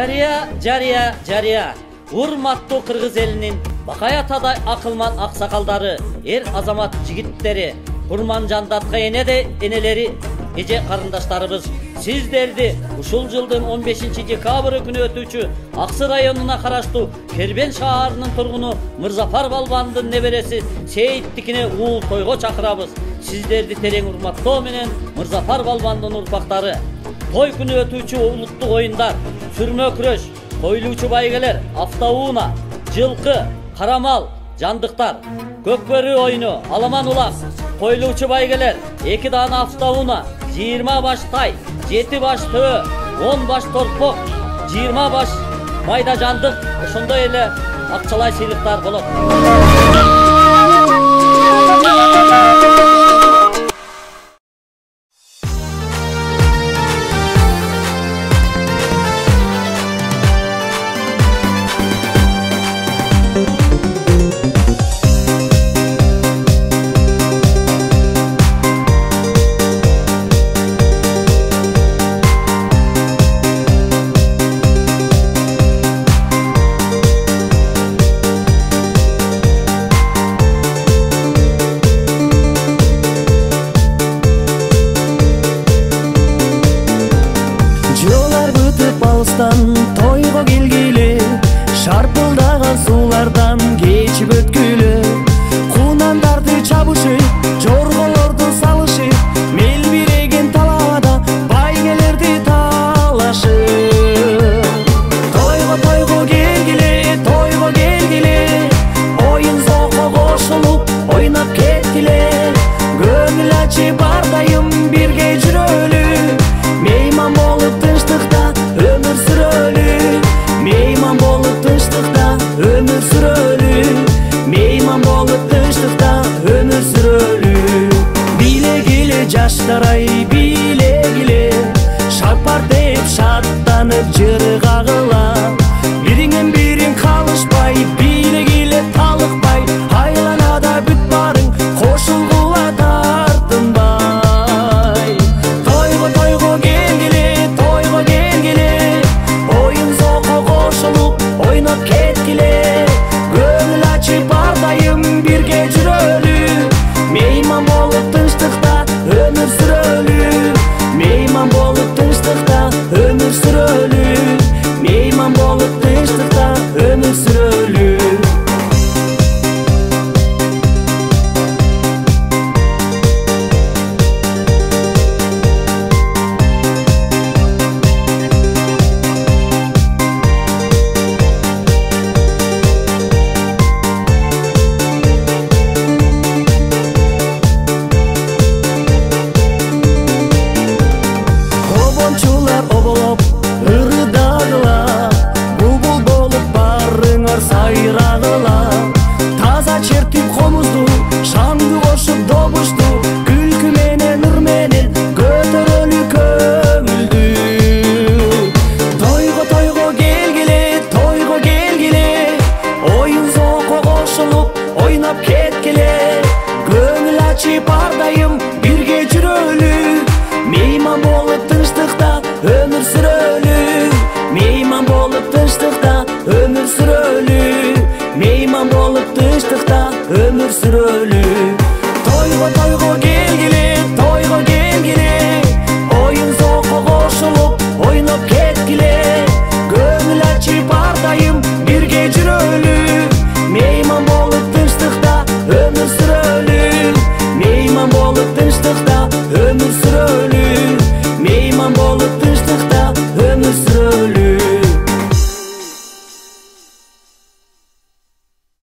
Жария. Урматтуу кыргыз элинин бакай атадай акылман аксакалдары, эр азамат жигиттери, курманжандатка энелери, эже карындаштарыбыз, сиздерди ушул жылдын 15-декабрь күнү өтүүчү Аксы районуна караштуу Кербен шаарынын тургуну Мырзапар балбандын небереси Сейиттикине уул тойго чакырабыз. Сиздерди терең урматтоо менен Мырзапар балбандын урпактары. Той күнү өтүүчү улуттук оюндар, сүрмө күрөш, койлуучу байгелер, автоуна, жылкы, карамал, жандыктар, көкбөрү оюну, аламан улак, койлуучу байгелер, 2 даана автоуна, 20 баш тай, 7 баш төө, 10 баш торпок, 20 баш майда жандык, ошондой эле акчалай сыйлыктар болот. Тойго келгиле, шарпылдаган суулардан кечип өткүлө, кунандарды чабышып, жорголорду салышып, мел биреген талаада байгелерди талашып. Тойго келгиле, оюн зоого кошулуп, ойноп кеткиле, көңүл ачып ардайым бирге жүрөлү, мейман болуп тынчтыкта ömür sürölü, meyman bolup tınçlıkta ömür sürölü, meyman bolup tınçlıkta ömür sürölü. Bile gile jaştaray bile gile, şarpar deyip şattanıp jırı kagıla, biriңен бириң kalışpay, bile gile talıkpay, aylanada büt barың koşulgula tartınbay. Toygo gelgile, oyun zoko koşulup oynap ketkile, göңүл açıp ardayım birge жүрөлү, meyman bolup tınçlıkta ömür sürölü, meyman bolup tınçlıkta ömür sürölü, meyman bolup tınçlıkta ömür sürölü. Сайрагыла, таза чертип комузду, шаңды